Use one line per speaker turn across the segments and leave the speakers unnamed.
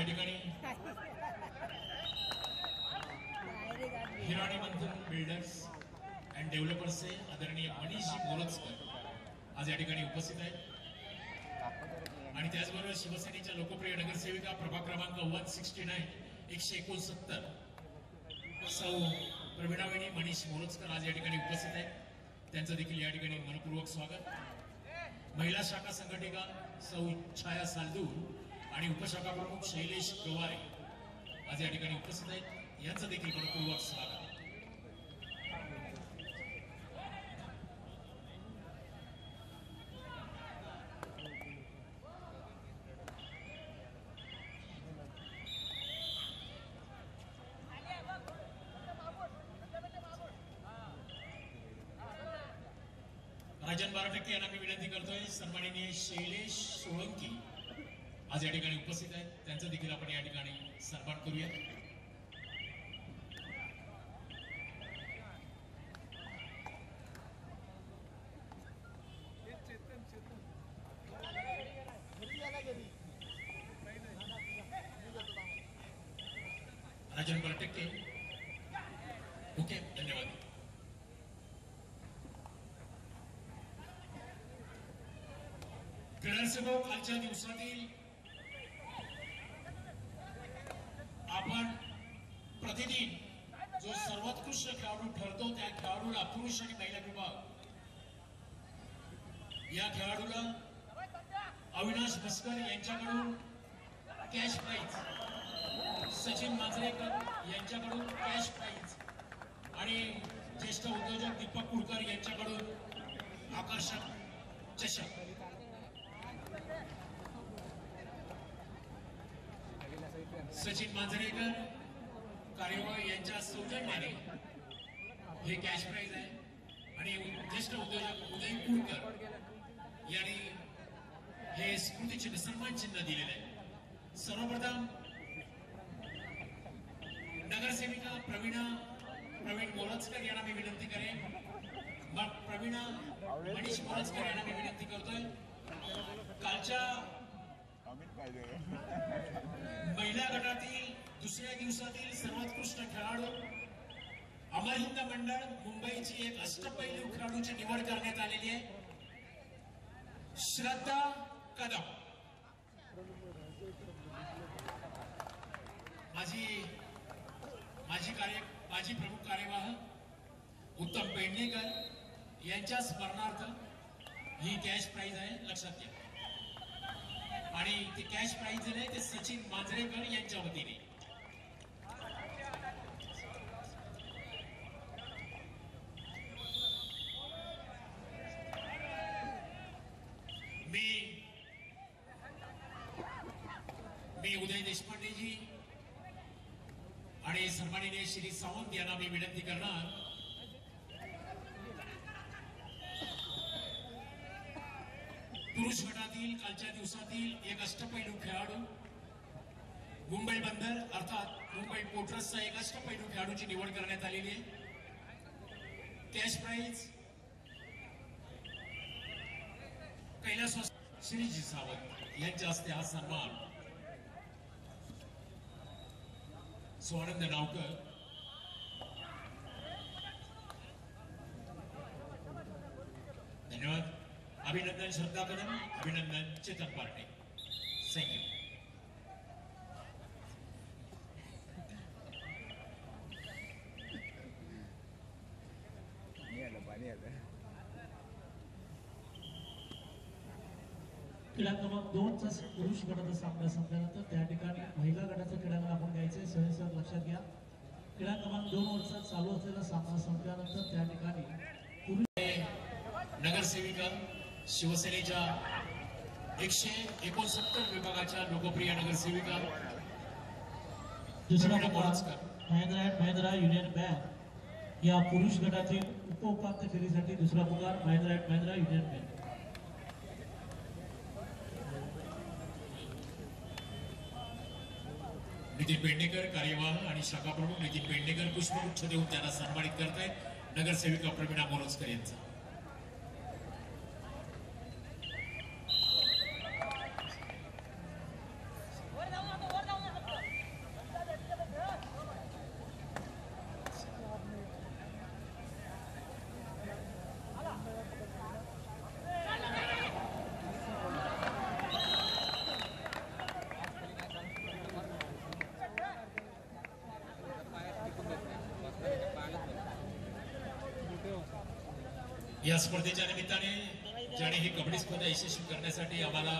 या ठिकाणी हिराणी मंथन builders and डेव्हलपर्सचे आदरणीय मनीष मोरजकर आज या ठिकाणी उपस्थित आहेत आणि त्याचबरोबर शिवसेनेच्या लोकप्रिय नगरसेविका प्रभाग क्रमांक 169 सौ प्रवीणावेणी मनीष मोरजकर आज या ठिकाणी उपस्थित आहेत त्यांचं देखील या ठिकाणी मनपूर्वक स्वागत। महिला शाखा संघटिका सौ छाया सालदूर आणि उपशाखा प्रमुख शैलेश गवारे आज या ठिकाणी उपस्थित आहेत यांचं देखील मनपूर्वक स्वागत। राजन 12% यांना मी विनंती करतोय सन्माननीय शैलेश सोळंकी आज या ठिकाणी उपस्थित आहेत त्यांचं देखील आपण या ठिकाणी सन्मान करूया। राजन 12% ओके धन्यवाद। क्रीडासेवक कालच्या दिवसातील आपण प्रतिदिन जो सर्वोत्कृष्ट खेळाडू ठरतो त्या खेळाडूला पुरुष आणि महिला विभाग या खेळाडूला अविनाश भस्कर यांच्याकडून कॅश प्राइज, सचिन मांजरेकर यांच्याकडून कॅश प्राइज आणि ज्येष्ठ उद्योजक दीपक कुडकर यांच्याकडून आकर्षक चषक। सचिन मांजरेकर कार्यवाह यांच्या सौजन्याने हे कॅश प्राइज आहे आणि ज्येष्ठ उद्योजक उदय कुडकर यांनी हे स्मृतिचिन्ह सन्मान चिन्ह दिलेले आहे। सर्वप्रथम नगरसेविका प्रवीण मोरजकर यांना मी विनंती करेन, मग प्रवीणा मनीष मोरजकर यांना मी विनंती करतोय कालच्या महिला गटातील दुसऱ्या दिवसातील सर्वोत्कृष्ट खेळाडू अमर हिंद मंडळ मुंबईची एक अष्टपैलू खेळाडूची निवड करण्यात आलेली आहे श्रद्धा कदम। माजी प्रमुख कार्यवाह उत्तम पेडणेकर यांच्या स्मरणार्थ ही कॅश प्राइज आहे लक्षात घ्या आणि ते कॅश प्राइज दिले ते सचिन मांजरेकर यांच्या वतीने। मी उदय देशपांडेजी आणि सन्माननीय श्री सावंत यांना मी विनंती करणार पुरुष गटातील कालच्या दिवसातील एक अष्टपैलू खेळाडू मुंबई बंदर अर्थात मुंबई पोर्ट्रसचा एक अष्टपैलू खेळाडूची निवड करण्यात आलेली आहे। कॅश प्राइज कैलास श्रीजी सावंत यांच्या हस्ते हा सन्मान स्वानंद नावकर धन्यवाद। अभिनंदन श्रद्धा कदम, अभिनंदन चेतन पार्टे, थँक्यू।
क्रीडा क्रमांक 2चा पुरुष गटाचा सामना संपल्यानंतर त्या ठिकाणी महिला गटाच्या खेळाडूंना आपण घ्यायचे सर लक्षात घ्या। क्रीडा क्रमांक 2 वरचा चालू असलेला सामना संपल्यानंतर त्या ठिकाणी
नगरसेविका शिवसेनेच्या 169 विभागाच्या लोकप्रिय नगरसेविका
दुसरा पुकार महिंद्रा युनियन बँक या पुरुष गटातील उपउपांत्य फेरीसाठी दुसरा पुकार महिंद्रा युनियन बँक।
नितीन पेडणेकर कार्यवाह आणि शाखा प्रमुख नितीन पेडणेकर पुष्पगुच्छ देऊन त्यांना सन्मानित करतायत नगरसेविका प्रवीणा मोरजकर यांचा। या स्पर्धेच्या निमित्ताने ज्याने ही कबड्डी स्पर्धा यशस्वी करण्यासाठी आम्हाला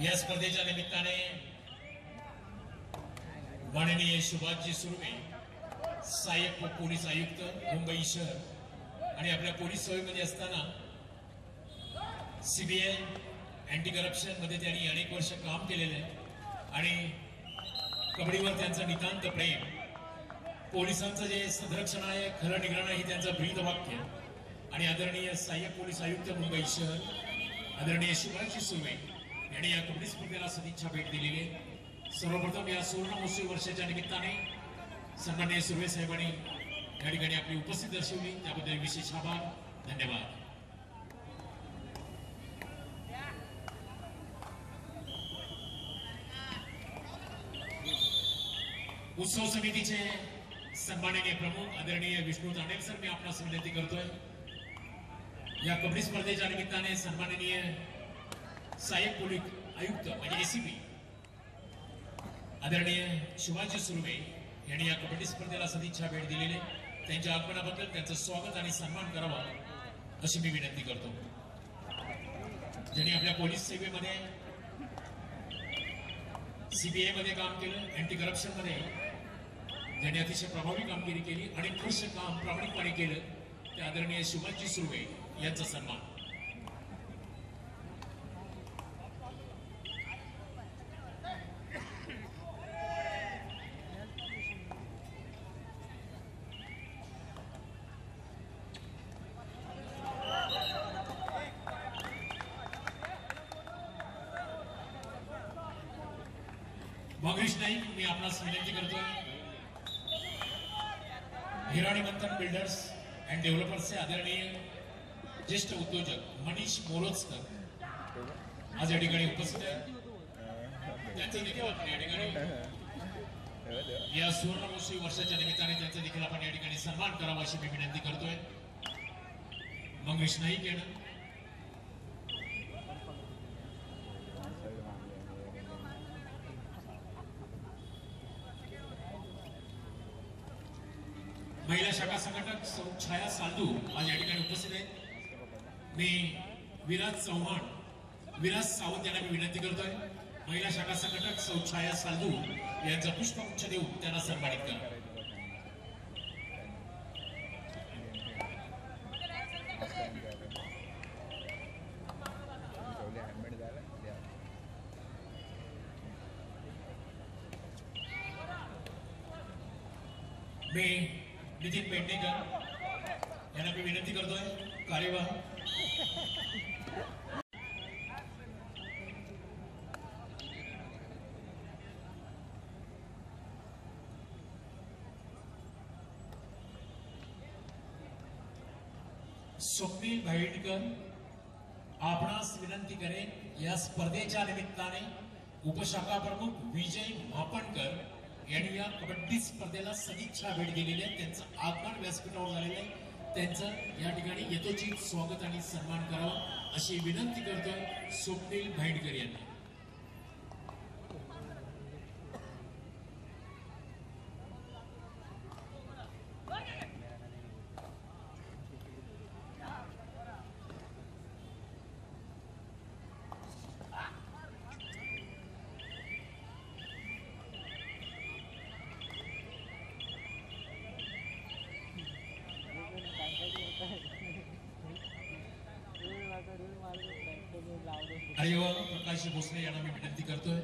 या स्पर्धेच्या निमित्ताने माननीय सुभाषजी सुर्वे सहाय्यक पोलीस आयुक्त मुंबई शहर आणि आपल्या पोलीस सेवेमध्ये असताना सीबीआय अँटी करप्शन मध्ये त्यांनी अनेक वर्ष काम केलेलं आहे आणि कबड्डीवर त्यांचं नितांत प्रेम, पोलिसांचं जे सदरक्षण आहे खरं निगराण ही त्यांचं ब्रीद वाक्य आणि आदरणीय सहाय्यक पोलीस आयुक्त मुंबई शहर आदरणीय सुभाषजी सुर्वे यांनी या कबड्डी स्पर्धेला सदिच्छा भेट दिलेली आहे। सर्वप्रथम या सुवर्ण महोत्सवी वर्षाच्या निमित्ताने सन्माननीय सुर्वे साहेबांनी या ठिकाणी आपली उपस्थिती दर्शवली त्याबद्दल विशेष आभार, धन्यवाद। उत्सव समितीचे सन्माननीय प्रमुख आदरणीय विष्णू तांडेल सर, मी आपणास विनंती करतोय या कबड्डी स्पर्धेच्या निमित्ताने सन्माननीय सहाय्यक पोलीस आयुक्त म्हणजे एसीपी आदरणीय शिवाजी सुर्वे यांनी या कबड्डी स्पर्धेला सदिच्छा भेट दिलेली, त्यांच्या आगमनाबद्दल त्यांचं स्वागत आणि सन्मान करावा अशी मी विनंती करतो। ज्यांनी आपल्या पोलीस सेवेमध्ये सीबीआय मध्ये काम केलं, अँटी करप्शन मध्ये ज्यांनी अतिशय प्रभावी कामगिरी केली आणि वर्ष काम प्रामाणिकपणे केलं ते आदरणीय शिवाजी सुर्वे यांचा सन्मान। मंगेश नाईक, मी आपणास विनंती करतोय हिराणी मंथन बिल्डर्स अँड डेव्हलपर्सचे आदरणीय ज्येष्ठ उद्योजक मनीष मोरोजकर आज या ठिकाणी उपस्थित आहेत, त्यांचं देखील आपण या ठिकाणी या सुवर्ण महोत्सवी वर्षाच्या निमित्ताने त्यांचा देखील आपण या ठिकाणी सन्मान करावा अशी मी विनंती करतोय। मंगेश नाईक येणं महिला शाखा संघटक सौ छाया सालदू आज या ठिकाणी उपस्थित आहेत। मी विराज सावंत यांना मी विनंती करतोय महिला शाखा संघटक सौ छाया सालदू यांचा पुष्पगुच्छ देऊन त्यांना सन्मानित करा। मी नितीन पेडणेकर यांना मी विनंती करतोय कार्यवाह स्वप्नील भाईडकर आपणास विनंती करेन या स्पर्धेच्या निमित्ताने उपशाखा प्रमुख विजय मापणकर यांनी या कबड्डी स्पर्धेला सदिच्छा भेट दिलेली आहे, त्यांचं आगमन व्यासपीठावर झालेलं आहे, त्यांचं या ठिकाणी यथोचित स्वागत आणि सन्मान करावा अशी विनंती करतोय स्वप्नील भाईडकर यांना। हरिओम प्रकाश भोसले यांना मी विनंती करतोय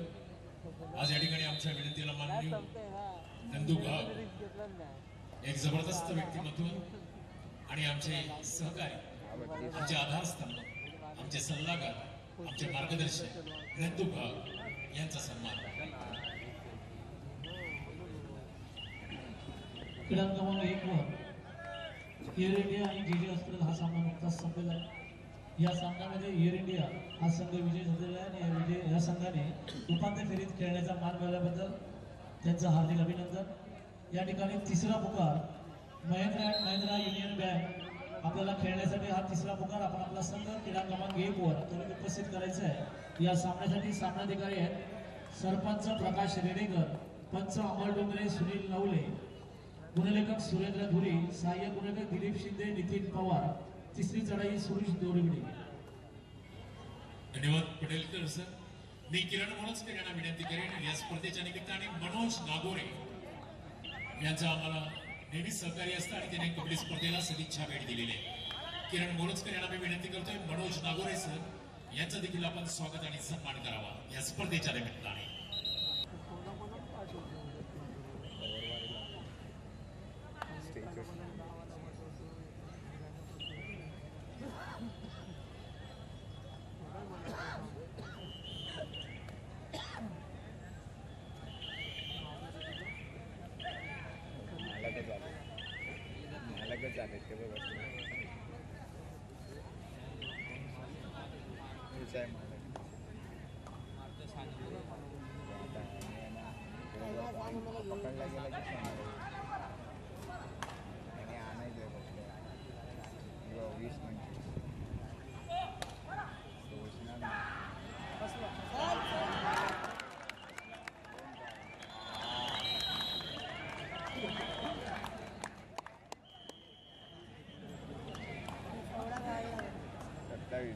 आज या ठिकाणी आमच्या विनंतीला मान देऊन नंदू भाग एक जबरदस्त व्यक्तिमत्व आणि आमचे सहकारी, आमचे आधारस्तंभ, आमचे सल्लागार, आमचे मार्गदर्शक नंदू भाग यांचा सन्मान।
क्रमांक क्रमांक 1 वर एअर इंडिया आणि जीजी हॉस्पिटल हा सामना नुकताच संपलेला आहे। या सामन्यामध्ये एअर इंडिया हा संघ विजयी झालेला आहे आणि या संघाने उपांत्य फेरीत खेळण्याचा मान मिळाल्याबद्दल त्यांचं हार्दिक अभिनंदन। या ठिकाणी तिसरा पुकार महिंद्रा अँड महिंद्रा युनियन बँक आपल्याला खेळण्यासाठी हा तिसरा पुकार आपण आपला संघ क्रीडा क्रमांक 1 वर त्वरित उपस्थित करायचा आहे। या सामन्यासाठी सामनाधिकारी आहेत सरपंच प्रकाश रेडेकर, पंच अमोल डोंगरे, सुनील नवले, गुणलेखक सुरेंद्र धुरी, सहाय्यक गुणलेखक दिलीप शिंदे, नितीन पवार, तिसरी चढाई सुरेश दोरगडे।
धन्यवाद पटेलकर सर। मी किरण मोहोळकर यांना विनंती करेन या स्पर्धेच्या निमित्ताने मनोज नागोरे यांचं आम्हाला नेहमी सहकार्य असतं आणि त्याने कबड्डी स्पर्धेला सदिच्छा भेट दिलेली आहे। किरण मोहोळकर यांना मी विनंती करतोय मनोज नागोरे सर यांचं देखील आपण स्वागत आणि सन्मान करावा या स्पर्धेच्या निमित्ताने।
पकडला गेला की आणि आणायचं 20 मिनिट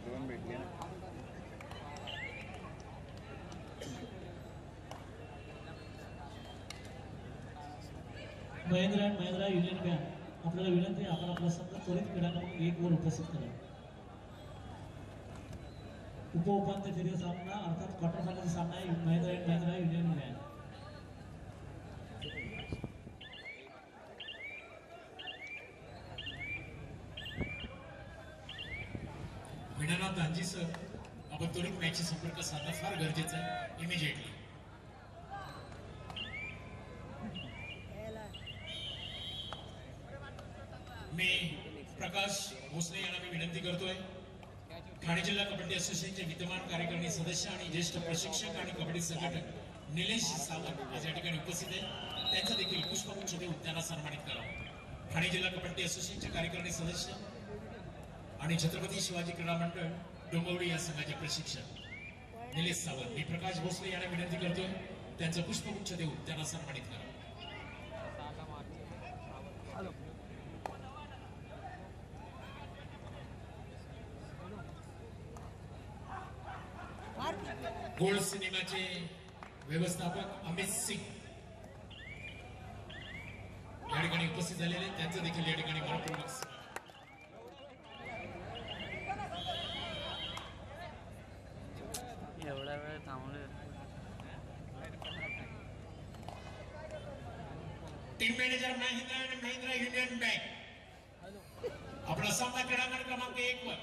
दोन भेटले ना।
महिंद्रा अँड महिंद्रा युनियन बँक आपल्याला विनंती आपण आपला संघ त्वरित क्रीडा क्रमांक 1 वर उपस्थित करा। उपउपांत्य फेरीचा सामना अर्थात क्वार्टर फायनलचा सामना आहे महिंद्रा अँड महिंद्रा युनियन बँक।
मीनानाथ दांजी सर आपण त्वरित मॅचशी संपर्क साधणं फार गरजेचं आहे इमिजिएटली। मी प्रकाश भोसले यांना मी विनंती करतोय ठाणे जिल्हा कबड्डी असोसिएशनचे विद्यमान कार्यकारिणी सदस्य आणि ज्येष्ठ प्रशिक्षक आणि कबड्डी संघटक निलेश सावंत या ठिकाणी उपस्थित आहेत त्यांचं देखील पुष्पगुच्छ देऊन त्यांना सन्मानित करावं। ठाणे जिल्हा कबड्डी असोसिएशनचे कार्यकारिणी सदस्य आणि छत्रपती शिवाजी क्रीडा मंडळ डोंबिवली या संघाचे प्रशिक्षक निलेश सावंत मी प्रकाश भोसले यांना विनंती करतोय त्यांचं पुष्पगुच्छ देऊन त्यांना सन्मानित करावं। गोल्ड सिनेमाचे व्यवस्थापक अमित सिंग या ठिकाणी उपस्थित झालेले त्यांचं देखील या ठिकाणी मनपूर्वक
एवढा वेळ थांबले।
टीम मॅनेजर महिंद्रा आणि महिंद्रा युनियन बँक आपला सामना क्रीडांगण क्रमांक 1 वर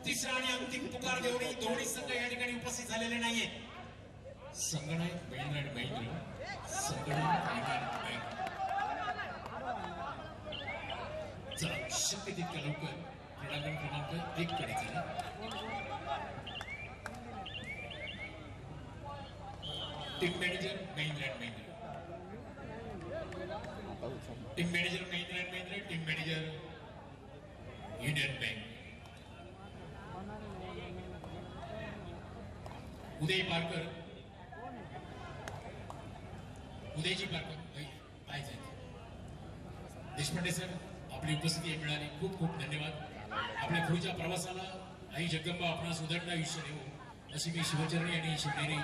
तिसरा आणि अंतिम पुकार देऊन दोन्ही संघ या ठिकाणी उपस्थित झालेले नाहीयेत। संगणक महिंद्रा आणि महिंद्रा संगणक बँक चला शक्य तितक्या लवकर क्रीडांगण क्रमांक 1 कडे चला। टीम मॅनेजर महिंद्रा आणि महिंद्रा टीम मॅनेजर महिंद्रा आणि Mahindra team manager Union Bank Uday Parkar Udayji Parkar Deshpande sir आपली उपस्थिती मिळाली खूप खूप धन्यवाद। आपल्या पुढच्या प्रवासाला आई जगदंबा आपणास उदंड आयुष्य देऊ अशी मी शिवचरणी आणि शिवनेरी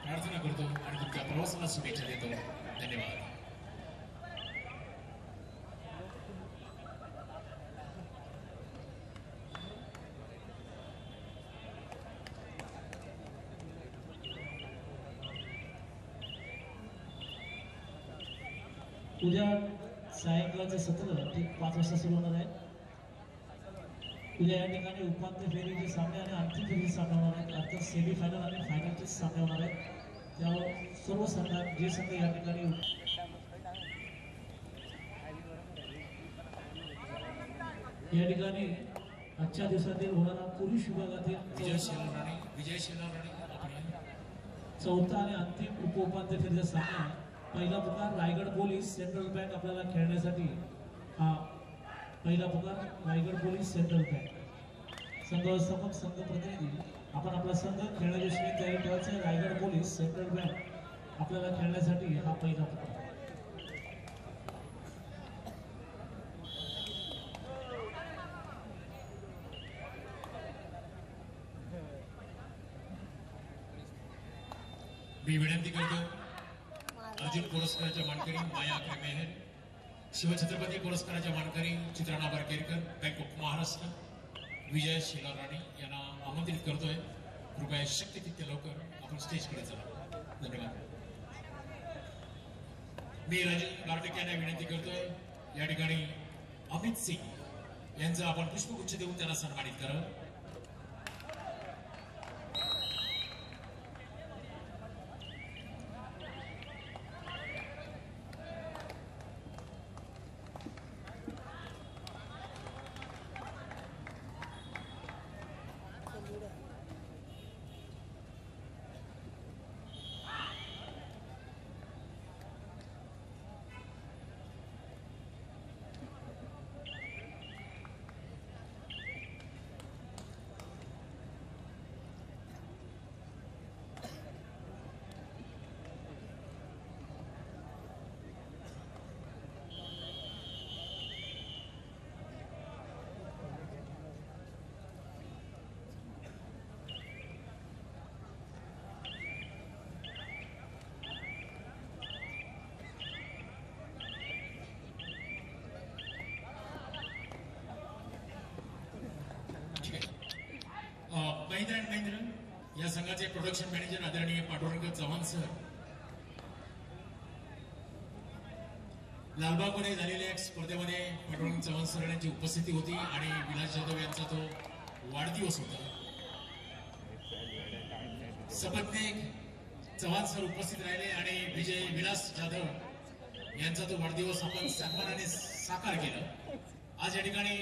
प्रार्थना करतो आणि तुमच्या प्रवासाला शुभेच्छा देतो। धन्यवाद।
उद्या सायंकाळचं सत्र ठीक 5 वाजता सुरू होणार आहे। उद्या या ठिकाणी उपांत्य फेरीचे सामने आणि अंतिम फेरीचे सामने होणार आहेत। अर्थात सेमी फायनल आणि फायनलचे सामने होणार आहेत। त्यावर सर्व संघ जे संघ या ठिकाणी या ठिकाणी आजच्या दिवसातील होणारा पुरुष
विजय
विभागातील
शेलार राणे आपण या.
चौथा आणि अंतिम उपउपांत्य फेरीचा सामना. पहिला पुकार रायगड पोलीस सेंट्रल बँक आपल्याला खेळण्यासाठी हा पहिला पुकार रायगड पोलीस सेंट्रल बँक संघ व्यवस्थापक संघ प्रतिनिधी आपण आपला संघ खेळण्याविषयी तयारी ठेवायचे. रायगड पोलीस सेंट्रल बँक आपल्याला खेळण्यासाठी हा पहिला पुकार.
मी विनंती करतो अर्जुन पुरस्काराच्या मानकरी माया अकरे मेहर, शिवछत्रपती पुरस्काराच्या मानकरी चित्रा नाबारकेरकर, बँक ऑफ महाराष्ट्र, विजय शेलार राणे यांना आमंत्रित करतोय. कृपया शक्य तितक्या लवकर आपण स्टेजकडे चला. धन्यवाद. मी राजीव गार्डक यांना विनंती करतोय या ठिकाणी अमित सिंग यांचं आपण पुष्पगुच्छ देऊन त्यांना सन्मानित करावं. महिंद्रा अँड महिंद्रा या संघाचे प्रोडक्शन मॅनेजर आदरणीय पांडुरंग चव्हाण सर, लालबागमध्ये झालेल्या स्पर्धेमध्ये पांडुरंग चव्हाण सर यांची उपस्थिती होती आणि विलास जाधव यांचा तो वाढदिवस होता. सपत्नीक चव्हाण सर उपस्थित राहिले आणि विलास जाधव यांचा तो वाढदिवस आपण सन्मानाने साकार केला. आज या ठिकाणी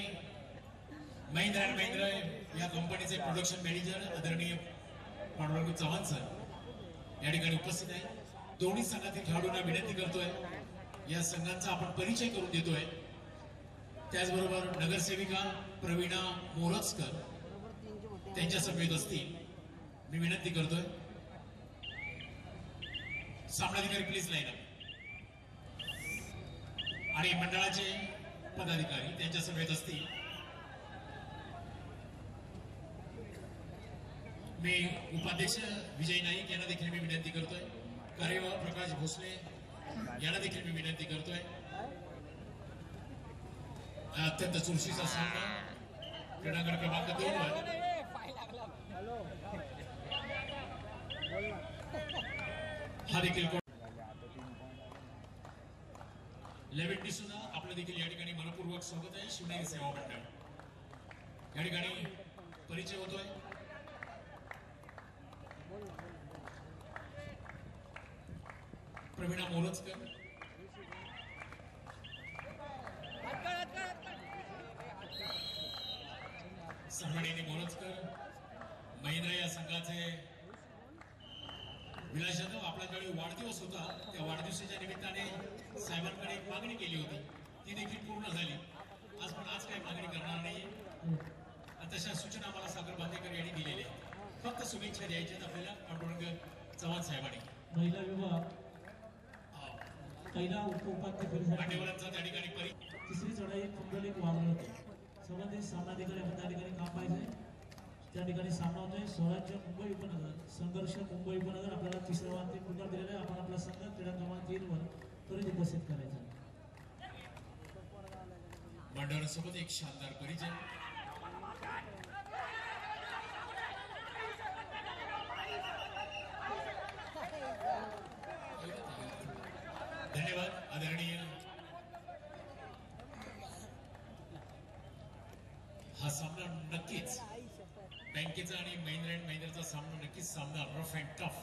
महिंद्रा अँड महिंद्रा या कंपनीचे प्रोडक्शन मॅनेजर आदरणीय पांडुरंग चव्हाण सर या ठिकाणी उपस्थित आहे. दोन्ही संघातील खेळाडूंना विनंती करतोय या संघांचा आपण परिचय करून देतोय. त्याचबरोबर नगरसेविका प्रवीणा मोरजकर त्यांच्या समेत असतील. मी विनंती करतोय सामनाधिकारी प्लीज लाईन अप आणि मंडळाचे पदाधिकारी त्यांच्या समेत असतील. मी उपाध्यक्ष विजय नाईक यांना देखील मी विनंती करतोय. कार्यवाह प्रकाश भोसले यांना देखील मी विनंती करतोय. अत्यंत चुरशीचा सामना क्रीडांगण क्रमांक 2 वर हा देखील लेविट डिसूजा आपलं देखील या ठिकाणी मनपूर्वक स्वागत आहे. शिवनेरी सेवा मंडळ या ठिकाणी परिचय होतोय. प्रवीणा मोरजकर, संभाळीने मोरजकर, महिंद्रा या संघाचे विलास जाधव. आपला ज्यावेळी वाढदिवस होता त्या वाढदिवसाच्या निमित्ताने साहेबांकडे एक मागणी केली होती, ती देखील पूर्ण झाली. आज काही मागणी करणार नाही. तशा सूचना आम्हाला सागर बांदेकर यांनी दिलेल्या आहेत. फक्त शुभेच्छा द्यायच्यात आपल्याला पांडुरंग चव्हाण साहेबांनी.
महिला विभाग पहिला उपउपांत्य फेरीसाठी
मान्यवरांचा त्या ठिकाणी
तिसरी चढाई कुंडलिक वाजवत संबंधित सामनाधिकारी आपण त्या ठिकाणी काम पाहिजे. त्या ठिकाणी सामना होतोय. स्वराज्य मुंबई उपनगर, संघर्ष मुंबई उपनगर आपल्याला तिसरा अंतिम पुकार दिलेला आहे. आपण आपला संघ क्रीडा क्रमांक 3 वर त्वरित उपस्थित करायचा.
मंडळासोबत एक शानदार परिचय. धन्यवाद आदरणीय. हा सामना नक्कीच बँकेचा आणि महिंद्रा अँड महिंद्राचा सामना नक्कीच सामना रफ अँड टफ.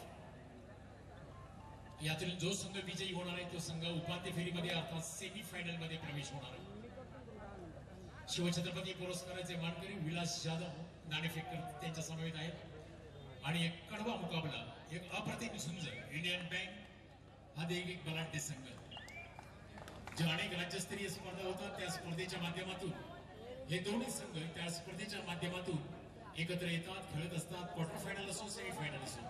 यातील जो संघ विजयी होणार आहे तो संघ उपांत्य फेरीमध्ये अर्थात सेमी फायनल मध्ये प्रवेश होणार आहे. शिवछत्रपती पुरस्काराचे मानकरी विलास जाधव नाणेफेकर त्यांच्या समवेत आहेत आणि एक कडवा मुकाबला, एक अप्रतिम झुंज इंडियन बँक हा देखील एक बलाढ्य संघ. ज्या अनेक राज्यस्तरीय स्पर्धा होतात त्या स्पर्धेच्या माध्यमातून हे दोन्ही संघ त्या स्पर्धेच्या माध्यमातून एकत्र येतात, खेळत असतात. क्वार्टर फायनल असो, सेमी फायनल असो.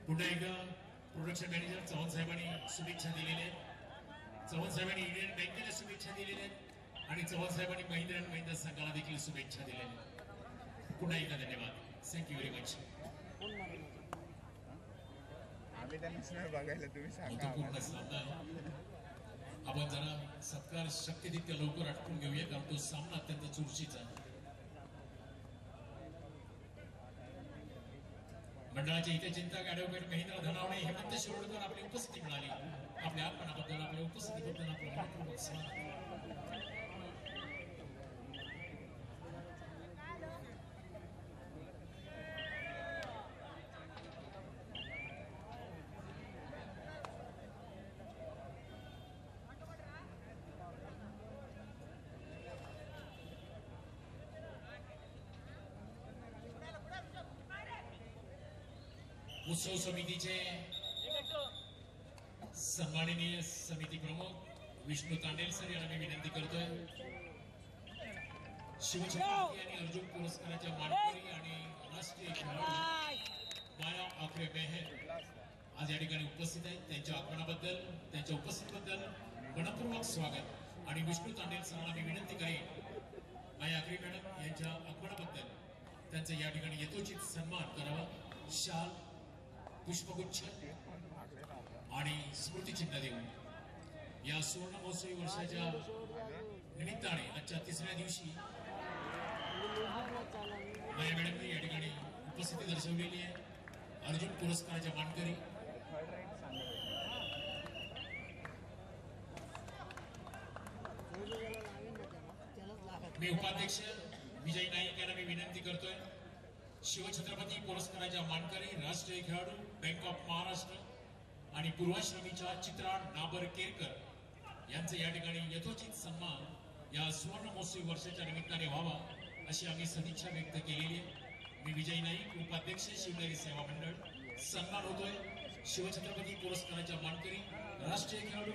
पुन्हा एकदा प्रोडक्शन मॅनेजर चव्हाण साहेबांनी शुभेच्छा दिलेल्या आहेत. चव्हाण साहेबांनी इंडियन बँकेला शुभेच्छा दिलेल्या आहेत आणि चव्हाण साहेबांनी महिंद्रा अँड महिंद्रा संघाला देखील शुभेच्छा दिलेल्या आहेत. पुन्हा एकदा धन्यवाद. Thank you very much.
आम्ही त्यांना बघायला तुम्ही सांगा
महत्वपूर्ण सामना आहे. आपण जरा सत्कार शक्य तितक्या लवकर आटपून घेऊया, कारण तो सामना अत्यंत चुरशीचा आहे. मंडळाचे हितचिंतक ॲडव्होकेट महेंद्र धनावणे, हेमंत शिरोडकर आपली उपस्थिती मिळाली. आपल्या आगमनाबद्दल, आपल्या उपस्थितीबद्दल आपलं मनपूर्वक स्वागत. उत्सव समितीचे सन्माननीय समिती प्रमुख विष्णू तांडेल सर यांना मी विनंती करतोय. शिवछत्रपती आणि अर्जुन पुरस्काराच्या मानकरी आणि राष्ट्रीय खेळाडू माया आखरे मेहर आज या ठिकाणी उपस्थित आहेत. त्यांच्या आगमनाबद्दल, त्यांच्या उपस्थितीबद्दल मनपूर्वक स्वागत. आणि विष्णू तांडेल सरांना मी विनंती करेन माया आखरे मॅडम यांच्या आगमनाबद्दल त्यांचा या ठिकाणी यथोचित सन्मान करावा. शाल, पुष्पगुच्छ आणि स्मृतिचिन्ह देऊन या सुवर्ण महोत्सवी वर्षाच्या निमित्ताने आजच्या तिसऱ्या दिवशी माया मॅडमने या ठिकाणी उपस्थिती दर्शवलेली आहे. अर्जुन पुरस्काराच्या मानकरी मी उपाध्यक्ष विजय नाईक यांना मी विनंती करतोय. शिवछत्रपती पुरस्काराच्या मानकरी राष्ट्रीय खेळाडू बँक ऑफ महाराष्ट्र आणि पूर्वाश्रमीच्या चित्रा नाबरकेरकर यांचे या ठिकाणी यथोचित सन्मान या सुवर्ण महोत्सवी वर्षाच्या निमित्ताने व्हावा अशी आम्ही सदिच्छा व्यक्त केलेली आहे. मी विजय नाईक, उपाध्यक्ष शिवनेरी सेवा मंडळ. सन्मान होतोय शिवछत्रपती पुरस्काराच्या मानकरी राष्ट्रीय खेळाडू.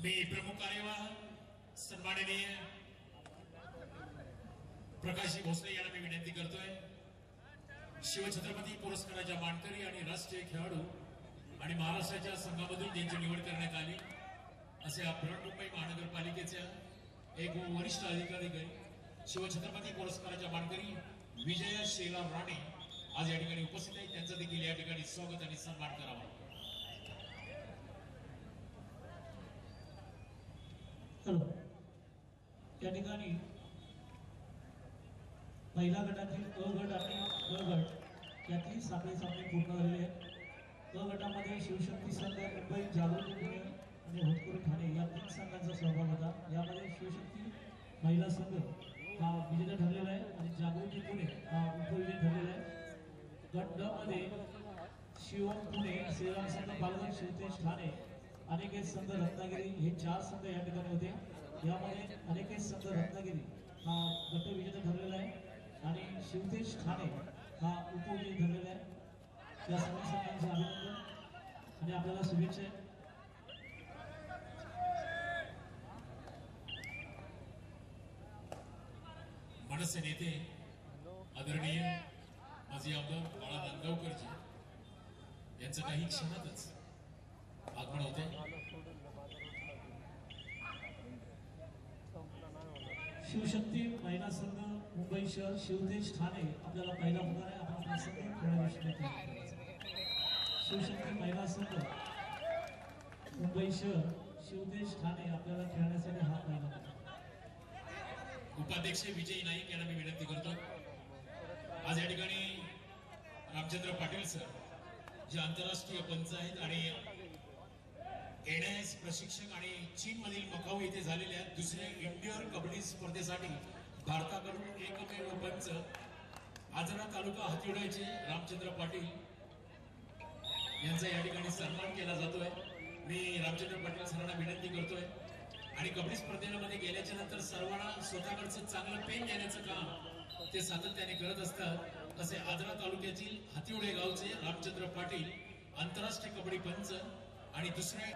मी प्रमुख कार्यवाह सन्माननीय प्रकाशजी भोसले यांना मी विनंती करतोय. शिवछत्रपती पुरस्काराच्या मानकरी आणि राष्ट्रीय खेळाडू आणि महाराष्ट्राच्या संघामधून ज्यांची निवड करण्यात आली असे बृहन्मुंबई महानगरपालिकेच्या एक वरिष्ठ अधिकारी शिवछत्रपती पुरस्काराच्या मानकरी विजय शेला राणे आज या ठिकाणी उपस्थित आहेत. त्यांचं देखील या ठिकाणी स्वागत आणि सन्मान करावा.
हॅलो, या ठिकाणी पहिल्या गटातील अ गट आणि ब गट यातली साखळी सामने पूर्ण झालेले आहेत. क गटामध्ये शिवशक्ती संघ, मुंबई जागृती पुणे आणि होतकरू ठाणे या 3 संघांचा सहभाग होता. यामध्ये शिवशक्ती महिला संघ हा विजेता ठरलेला आहे आणि जागृती पुणे हा उपविजय ठरलेला आहे. गट ड मध्ये शिवम पुणे, श्रीराम संघ पालघर, शिवतेज ठाणे, अनिकेत संघ रत्नागिरी हे 4 संघ या ठिकाणी होते. यामध्ये अनिकेत संघ रत्नागिरी हा गट विजेता ठरलेला आहे आणि शिवतेज ठाणे हा उपविजयी ठरलेला आहे. या सर्व संघांचे अभिनंदन आणि आपल्याला शुभेच्छा आहे.
मनसे नेते आदरणीय माजी आमदार बाळा नांदगावकरजी यांचं काही क्षणातच आगमन होते.
शिवशक्ती महिला संघ मुंबई शहर, शिवतेज ठाणे आपल्याला पहिला होणार आहे. आपण आपला संघ खेळण्याविषयी शिवशक्ती महिला संघ मुंबई शहर, शिवतेज ठाणे आपल्याला खेळण्यासाठी हा पहिला होता.
उपाध्यक्ष विजय नाईक यांना मी विनंती करतो. आज या ठिकाणी रामचंद्र पाटील सर जे आंतरराष्ट्रीय पंच आहेत आणि एनआयएस प्रशिक्षक आणि चीनमधील मकाऊ येथे झालेल्या दुसऱ्या इंडियन कबड्डी स्पर्धेसाठी भारताकडून एकमेव पंच आजरा तालुका हातीवड्याचे रामचंद्र पाटील यांचा या ठिकाणी सन्मान केला जातोय. मी रामचंद्र पाटील सरांना विनंती करतोय आणि कबड्डी स्पर्धेमध्ये गेल्याच्या नंतर सर्वांना स्वतःकडचं चांगलं पेन देण्याचं काम ते सातत्याने करत असतात. असे आजरा तालुक्यातील हातिवडे गावचे रामचंद्र पाटील आंतरराष्ट्रीय कबड्डी पंच आणि दुसरे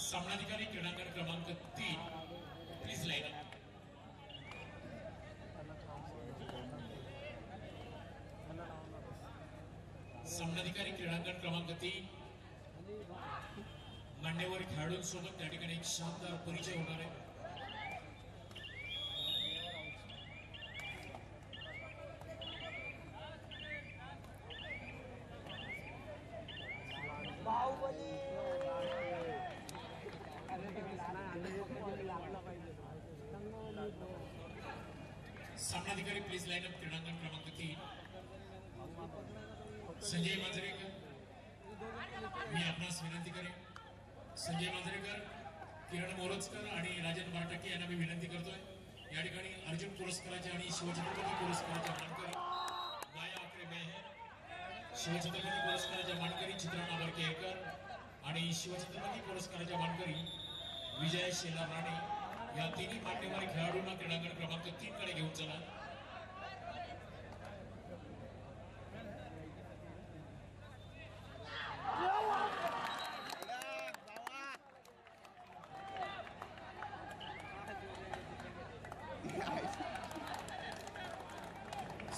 सामनाधिकारी क्रीडांगण क्रमांक 3 प्लीज लाईन अप. सामनाधिकारी क्रीडांगण क्रमांक 3 मान्यवर खेळाडूंसोबत त्या ठिकाणी एक शानदार परिचय होणार आहे. सामनाधिकारी प्लीज लाईन अप क्रीडांगण क्रमांक 3 संजय मांजरेकर. मी आपणास विनंती करेन संजय मांजरेकर, किरण मोरजकर आणि राजन बारटके यांना मी विनंती करतोय या ठिकाणी अर्जुन पुरस्काराचे आणि शिवछत्रपती पुरस्काराच्या मानकरी माया आकरे मेहर, शिवछत्रपती पुरस्काराच्या मानकरी चित्रा नावरकेकर आणि शिवछत्रपती पुरस्काराच्या मानकरी विजय शेला राणे या तिन्ही मान्यवर खेळाडूंना क्रीडांगण क्रमांक 3 कडे घेऊन चला.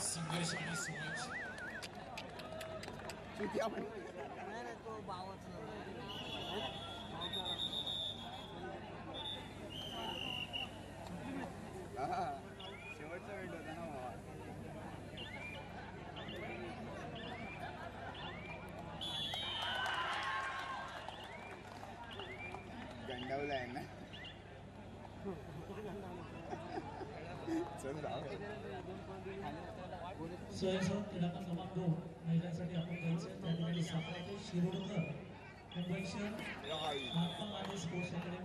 संघर्ष आणि समाज
शेवटचा वेळ होता ना बाबा. गंडावलाय ना. चल जाऊ.
स्वयंसेवक क्रीडांगण क्रमांक 2 महिलांसाठी आपण जायचं त्या ठिकाणी सातारा ते शिरोडकर मुंबई शहर महात्मा गांधी स्पोर्ट्स अकॅडमी